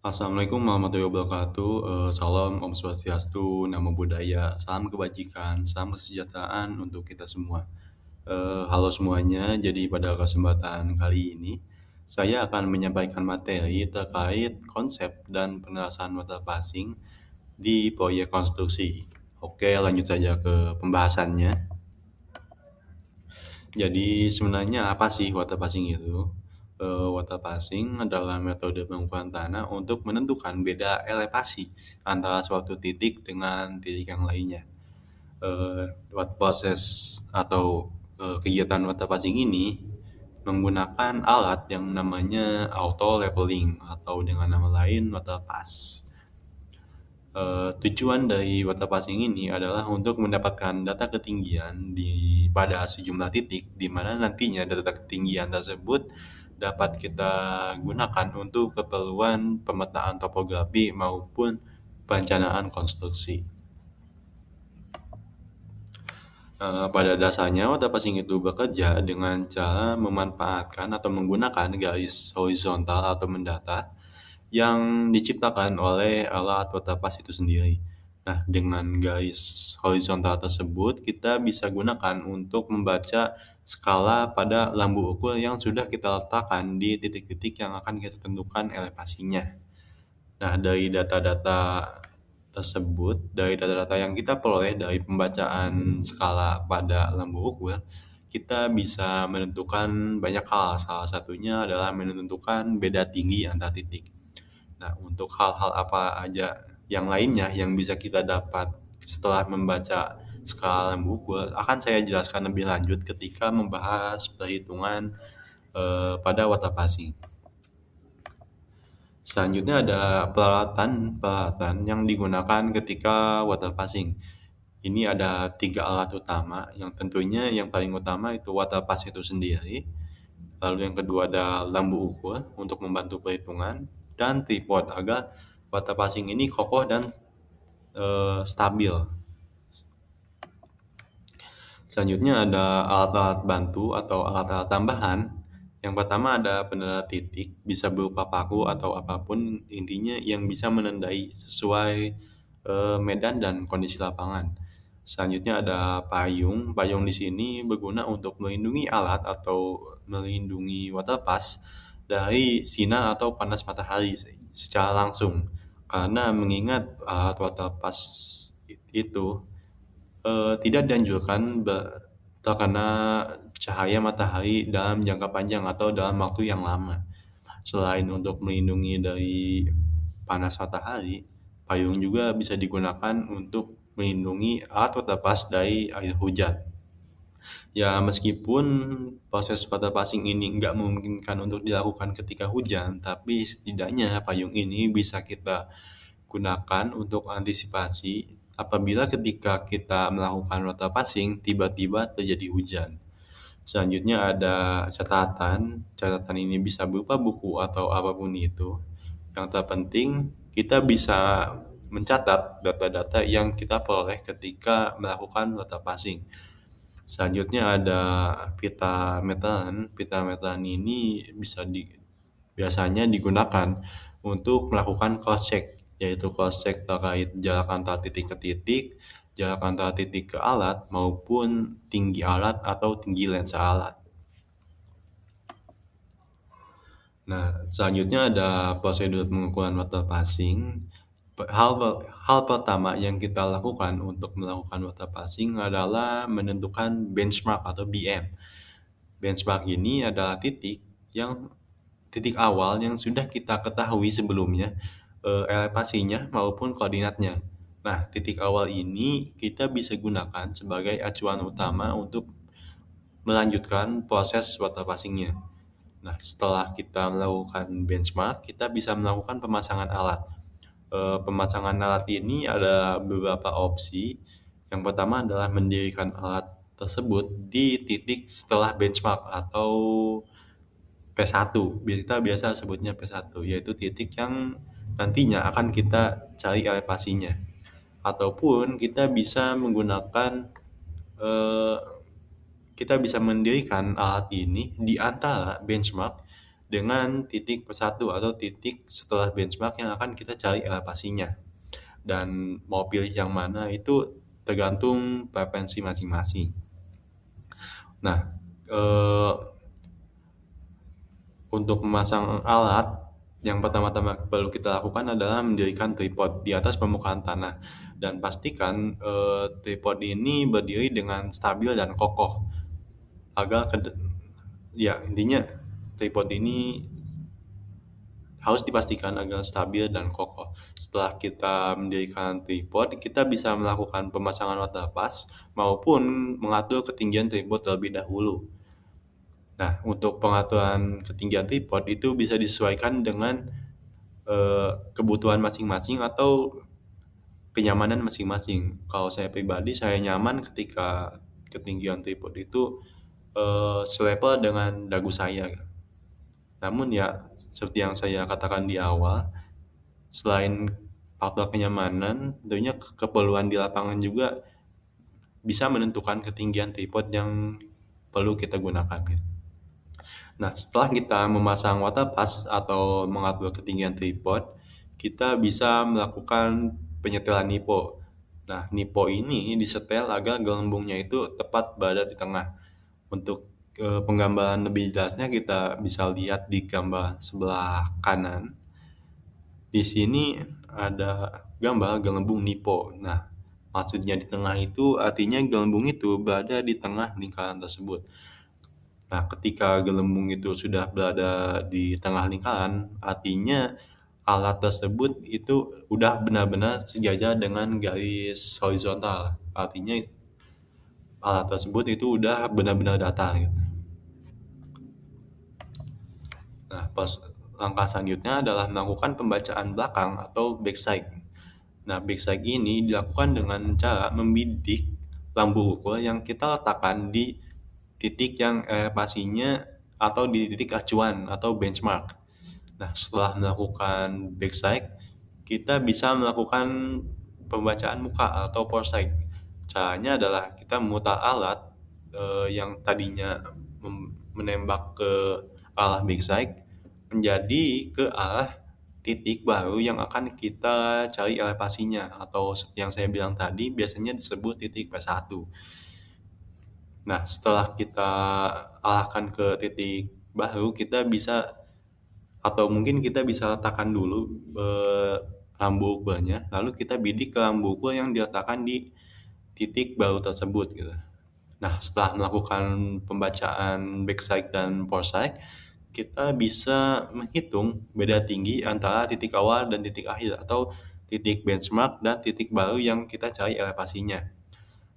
Assalamualaikum warahmatullahi wabarakatuh. Salam Om Swastiastu, Namo Buddhaya, salam kebajikan, salam kesejahteraan untuk kita semua. Halo semuanya, jadi pada kesempatan kali ini saya akan menyampaikan materi terkait konsep dan penjelasan water passing di proyek konstruksi. Oke, lanjut saja ke pembahasannya. Jadi sebenarnya apa sih water passing itu? Water passing adalah metode pengukuran tanah untuk menentukan beda elevasi antara suatu titik dengan titik yang lainnya. Proses atau kegiatan water passing ini menggunakan alat yang namanya auto leveling atau dengan nama lain water pass. Tujuan dari water passing ini adalah untuk mendapatkan data ketinggian pada sejumlah titik, di mana nantinya data ketinggian tersebut dapat kita gunakan untuk keperluan pemetaan topografi maupun perencanaan konstruksi. Pada dasarnya, water passing itu bekerja dengan cara memanfaatkan atau menggunakan garis horizontal atau mendatar yang diciptakan oleh alat water pass itu sendiri. Nah, dengan garis horizontal tersebut, kita bisa gunakan untuk membaca skala pada lampu ukur yang sudah kita letakkan di titik-titik yang akan kita tentukan elevasinya. Nah, dari data-data yang kita peroleh dari pembacaan skala pada lampu ukur, kita bisa menentukan banyak hal. Salah satunya adalah menentukan beda tinggi antar titik. Nah, untuk hal-hal apa aja yang lainnya yang bisa kita dapat setelah membaca skala lampu ukur akan saya jelaskan lebih lanjut ketika membahas perhitungan pada water passing. Selanjutnya ada peralatan yang digunakan ketika water passing. Ini ada 3 alat utama, yang tentunya yang paling utama itu water pass itu sendiri. Lalu yang kedua ada lampu ukur untuk membantu perhitungan dan tripod agar water passing ini kokoh dan stabil. Selanjutnya ada alat-alat bantu atau alat-alat tambahan. Yang pertama ada penanda titik, bisa berupa paku atau apapun intinya yang bisa menandai sesuai medan dan kondisi lapangan. Selanjutnya ada payung. Payung di sini berguna untuk melindungi alat atau melindungi water pass dari sinar atau panas matahari secara langsung. Karena mengingat alat water pass itu tidak dianjurkan terkena cahaya matahari dalam jangka panjang atau dalam waktu yang lama. Selain untuk melindungi dari panas matahari, payung juga bisa digunakan untuk melindungi alat water pass dari air hujan. Ya, meskipun proses water passing ini nggak memungkinkan untuk dilakukan ketika hujan, tapi setidaknya payung ini bisa kita gunakan untuk antisipasi apabila ketika kita melakukan water passing tiba-tiba terjadi hujan. Selanjutnya ada catatan. Catatan ini bisa berupa buku atau apapun itu. Yang terpenting kita bisa mencatat data-data yang kita peroleh ketika melakukan water passing. Selanjutnya ada pita meteran. Pita meteran ini biasanya digunakan untuk melakukan cross check, yaitu cross check terkait jarak antar titik ke titik, jarak antara titik ke alat, maupun tinggi alat atau tinggi lensa alat. Nah, selanjutnya ada prosedur pengukuran water passing. Hal, hal pertama yang kita lakukan untuk melakukan water passing adalah menentukan benchmark atau BM. Benchmark ini adalah titik awal yang sudah kita ketahui sebelumnya, elevasinya maupun koordinatnya. Nah, titik awal ini kita bisa gunakan sebagai acuan utama untuk melanjutkan proses water passing-nya. Nah, setelah kita melakukan benchmark, kita bisa melakukan pemasangan alat. Pemasangan alat ini ada beberapa opsi. Yang pertama adalah mendirikan alat tersebut di titik setelah benchmark atau P1. Kita biasa sebutnya P1, yaitu titik yang nantinya akan kita cari elevasinya. Ataupun kita bisa mendirikan alat ini di antara benchmark dengan titik persatu atau titik setelah benchmark yang akan kita cari elevasinya. Dan mau pilih yang mana itu tergantung preferensi masing-masing. Nah, eh, untuk memasang alat, yang pertama-tama perlu kita lakukan adalah mendirikan tripod di atas permukaan tanah dan pastikan tripod ini berdiri dengan stabil dan kokoh agar ya intinya tripod ini harus dipastikan agar stabil dan kokoh. Setelah kita mendirikan tripod, kita bisa melakukan pemasangan waterpass maupun mengatur ketinggian tripod terlebih dahulu. Nah, untuk pengaturan ketinggian tripod itu bisa disesuaikan dengan kebutuhan masing-masing atau kenyamanan masing-masing. Kalau saya pribadi, saya nyaman ketika ketinggian tripod itu selevel dengan dagu saya. Namun ya, seperti yang saya katakan di awal, selain faktor kenyamanan, tentunya keperluan di lapangan juga bisa menentukan ketinggian tripod yang perlu kita gunakan. Nah, setelah kita memasang waterpass atau mengatur ketinggian tripod, kita bisa melakukan penyetelan nipo. Nah, nipo ini disetel agar gelembungnya itu tepat berada di tengah. Untuk penggambaran lebih jelasnya kita bisa lihat di gambar sebelah kanan. Di sini ada gambar gelembung nipo. Nah, maksudnya di tengah itu artinya gelembung itu berada di tengah lingkaran tersebut. Nah, ketika gelembung itu sudah berada di tengah lingkaran, artinya alat tersebut itu udah benar-benar sejajar dengan garis horizontal. Artinya alat tersebut itu udah benar-benar datar gitu. Nah, langkah selanjutnya adalah melakukan pembacaan belakang atau backside. Nah, backside ini dilakukan dengan cara membidik lampu ukur yang kita letakkan di titik yang elevasinya atau di titik acuan atau benchmark. Nah, setelah melakukan backside, kita bisa melakukan pembacaan muka atau foresight. Caranya adalah kita memutar alat yang tadinya menembak ke arah backside menjadi ke arah titik baru yang akan kita cari elevasinya atau seperti yang saya bilang tadi biasanya disebut titik P1. Nah, setelah kita arahkan ke titik baru, kita bisa atau mungkin kita bisa letakkan dulu lambu ukurnya, lalu kita bidik ke lambu ukur yang diletakkan di titik baru tersebut gitu. Nah, setelah melakukan pembacaan backside dan foresight, kita bisa menghitung beda tinggi antara titik awal dan titik akhir atau titik benchmark dan titik baru yang kita cari elevasinya.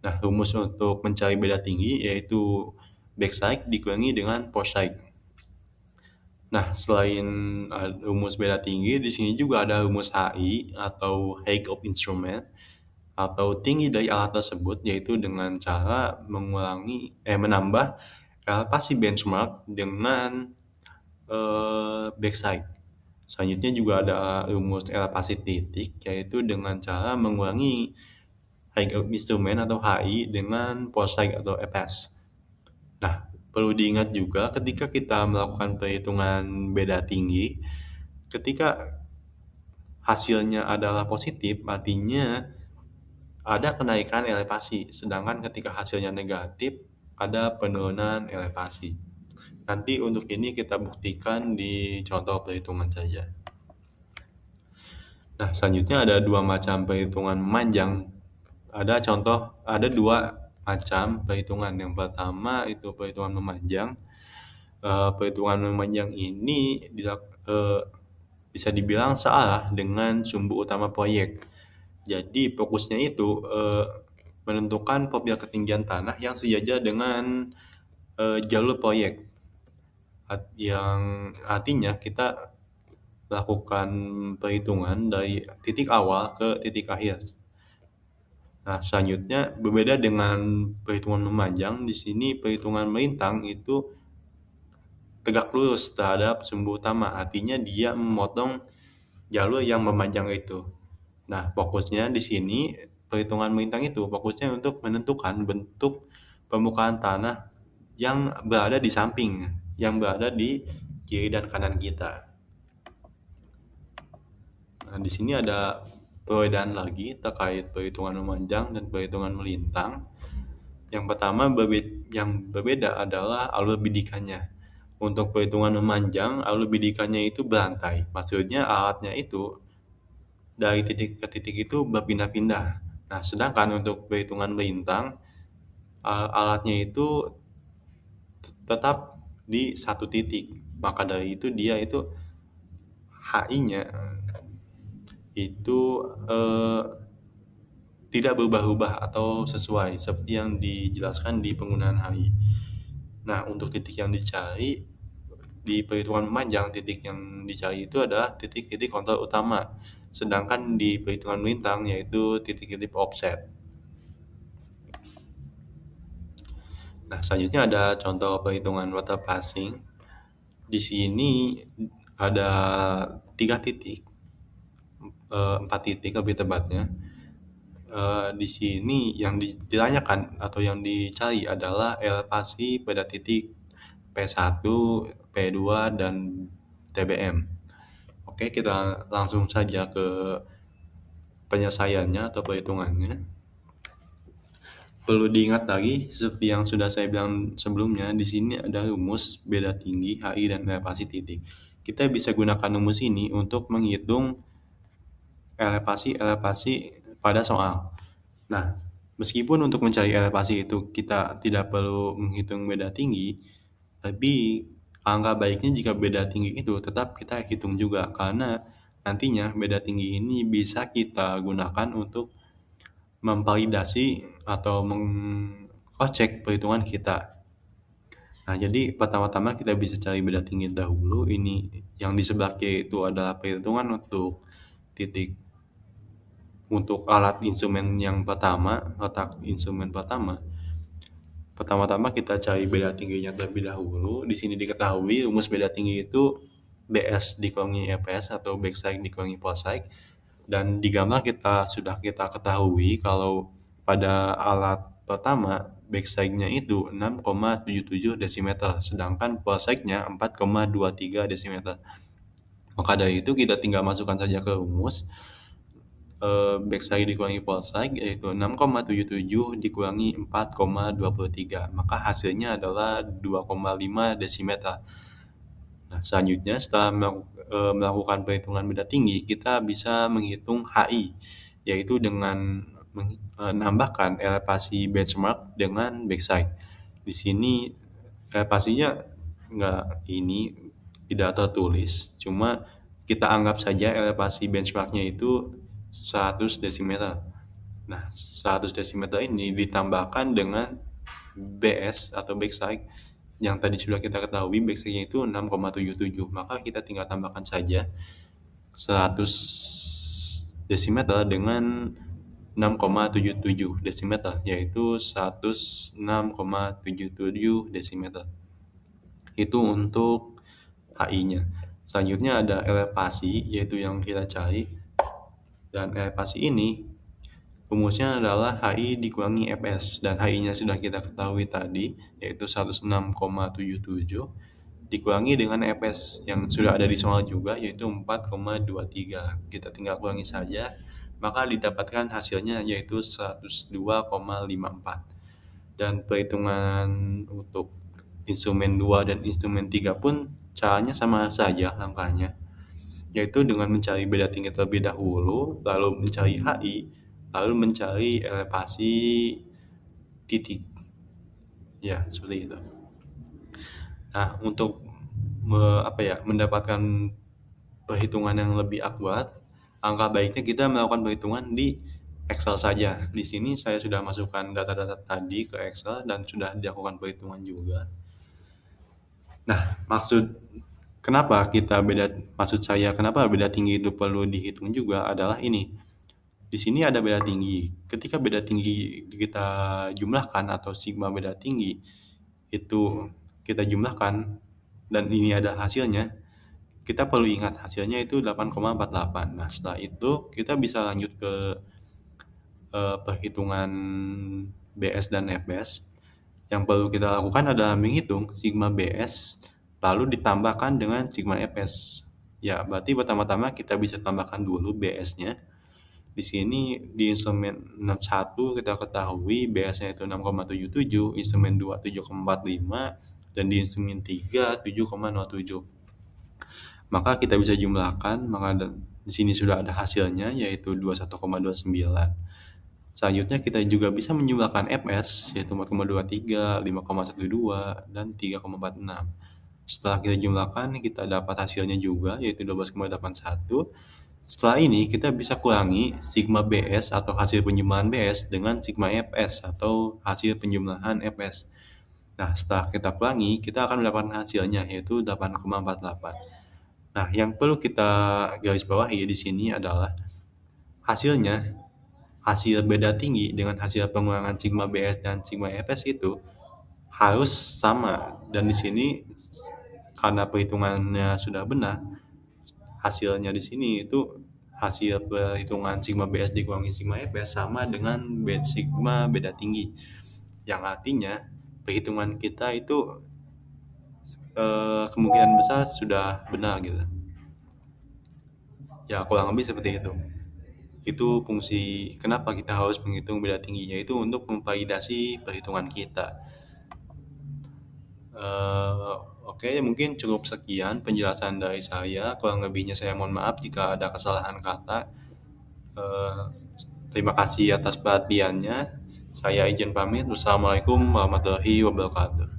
Nah, rumus untuk mencari beda tinggi yaitu backside dikurangi dengan foresight. Nah, selain rumus beda tinggi, di sini juga ada rumus HI atau height of instrument atau tinggi dari alat tersebut, yaitu dengan cara menambah elevasi benchmark dengan backside. Selanjutnya juga ada rumus elevasi titik, yaitu dengan cara mengurangi height of instrument atau HI dengan foresight atau FS. Nah, perlu diingat juga ketika kita melakukan perhitungan beda tinggi, ketika hasilnya adalah positif, artinya ada kenaikan elevasi. Sedangkan ketika hasilnya negatif, ada penurunan elevasi. Nanti untuk ini kita buktikan di contoh perhitungan saja. Nah, selanjutnya ada dua macam perhitungan memanjang. Ada dua macam perhitungan. Yang pertama itu perhitungan memanjang. Perhitungan memanjang ini bisa dibilang searah dengan sumbu utama proyek. Jadi fokusnya itu menentukan profil ketinggian tanah yang sejajar dengan jalur proyek. Yang artinya kita lakukan perhitungan dari titik awal ke titik akhir. Nah, selanjutnya berbeda dengan perhitungan memanjang, di sini perhitungan melintang itu tegak lurus terhadap sumbu utama, artinya dia memotong jalur yang memanjang itu. Nah, fokusnya di sini perhitungan melintang itu fokusnya untuk menentukan bentuk permukaan tanah yang berada di samping, yang berada di kiri dan kanan kita. Nah, di sini ada perbedaan lagi terkait perhitungan memanjang dan perhitungan melintang. Yang pertama yang berbeda adalah alur bidikannya. Untuk perhitungan memanjang, alur bidikannya itu berantai. Maksudnya alatnya itu dari titik ke titik itu berpindah-pindah. Nah, sedangkan untuk perhitungan melintang, alatnya itu tetap di satu titik. Maka dari itu dia itu HI-nya itu tidak berubah-ubah atau sesuai seperti yang dijelaskan di penggunaan HI. Nah, untuk titik yang dicari di perhitungan memanjang, titik yang dicari itu adalah titik-titik kontrol utama. Sedangkan di perhitungan melintang yaitu titik-titik offset. Nah, selanjutnya ada contoh perhitungan water passing. Di sini ada 3 titik, 4 titik lebih tepatnya. Di sini yang ditanyakan atau yang dicari adalah elevasi pada titik P1, P2, dan TBM. Oke, kita langsung saja ke penyelesaiannya atau perhitungannya. Perlu diingat lagi, seperti yang sudah saya bilang sebelumnya, di sini ada rumus beda tinggi, HI, dan elevasi titik. Kita bisa gunakan rumus ini untuk menghitung elevasi pada soal. Nah, meskipun untuk mencari elevasi itu kita tidak perlu menghitung beda tinggi, tapi angka baiknya jika beda tinggi itu tetap kita hitung juga, karena nantinya beda tinggi ini bisa kita gunakan untuk memvalidasi atau mengcek perhitungan kita. Nah, jadi pertama-tama kita bisa cari beda tinggi dahulu. Ini yang di sebelah kiri itu adalah perhitungan untuk titik untuk alat instrumen yang pertama, letak instrumen pertama. Pertama-tama kita cari beda tingginya terlebih dahulu. Di sini diketahui rumus beda tinggi itu BS dikurangi EPS atau backside dikurangi foresight. Dan di gambar sudah kita ketahui kalau pada alat pertama backside-nya itu 6,77 desimeter, sedangkan foresight-nya 4,23 desimeter. Maka dari itu kita tinggal masukkan saja ke rumus. Backside dikurangi foresight yaitu 6,77 dikurangi 4,23, maka hasilnya adalah 2,5 desimeter. Nah, selanjutnya setelah melakukan perhitungan beda tinggi, kita bisa menghitung HI, yaitu dengan menambahkan elevasi benchmark dengan backside. Di sini elevasinya tidak tertulis, cuma kita anggap saja elevasi benchmarknya itu 100 desimeter. Nah, 100 desimeter ini ditambahkan dengan BS atau backside yang tadi sudah kita ketahui backside-nya itu 6,77. Maka kita tinggal tambahkan saja 100 desimeter dengan 6,77 desimeter, yaitu 106,77 desimeter. Itu untuk HI-nya. Selanjutnya ada elevasi, yaitu yang kita cari. Dan elevasi ini rumusnya adalah HI dikurangi FS, dan HI-nya sudah kita ketahui tadi, yaitu 106,77 dikurangi dengan FS yang sudah ada di soal juga, yaitu 4,23. Kita tinggal kurangi saja, maka didapatkan hasilnya yaitu 102,54. Dan perhitungan untuk instrumen 2 dan instrumen 3 pun caranya sama saja langkahnya, yaitu dengan mencari beda tinggi terlebih dahulu, lalu mencari HI, lalu mencari elevasi titik. Ya, seperti itu. Nah, untuk mendapatkan perhitungan yang lebih akurat, angka baiknya kita melakukan perhitungan di Excel saja. Di sini saya sudah masukkan data-data tadi ke Excel dan sudah dilakukan perhitungan juga. Nah, kenapa beda tinggi itu perlu dihitung juga adalah ini. Di sini ada beda tinggi. Ketika beda tinggi kita jumlahkan atau sigma beda tinggi itu kita jumlahkan dan ini ada hasilnya, kita perlu ingat hasilnya itu 8,48. Nah, setelah itu kita bisa lanjut ke perhitungan BS dan FS. Yang perlu kita lakukan adalah menghitung sigma BS lalu ditambahkan dengan sigma fs. Ya, berarti pertama-tama kita bisa tambahkan dulu BS-nya. Di sini di instrumen 61 kita ketahui BS-nya itu 6,77, instrumen 2 7,45, dan di instrumen 3 7,07. Maka kita bisa jumlahkan, maka di sini sudah ada hasilnya yaitu 21,29. Selanjutnya kita juga bisa menjumlahkan Fs yaitu 4,23, 5,12, dan 3,46. Setelah kita jumlahkan, kita dapat hasilnya juga yaitu 12,81. Setelah ini kita bisa kurangi sigma Bs atau hasil penjumlahan Bs dengan sigma Fs atau hasil penjumlahan Fs. Nah, setelah kita kurangi, kita akan mendapatkan hasilnya yaitu 8,48. Nah, yang perlu kita garis bawahi di sini adalah hasilnya, hasil beda tinggi dengan hasil pengurangan sigma Bs dan sigma Fs itu harus sama. Dan di sini karena perhitungannya sudah benar, hasilnya di sini itu hasil perhitungan sigma Bs dikurangi sigma Fs sama dengan sigma beda tinggi. Yang artinya perhitungan kita itu kemungkinan besar sudah benar gitu. Ya, kurang lebih seperti itu. Itu fungsi kenapa kita harus menghitung beda tingginya itu untuk memvalidasi perhitungan kita. Oke, mungkin cukup sekian penjelasan dari saya. Kurang lebihnya saya mohon maaf jika ada kesalahan kata. Eh, Terima kasih atas perhatiannya. Saya izin pamit. Wassalamualaikum warahmatullahi wabarakatuh.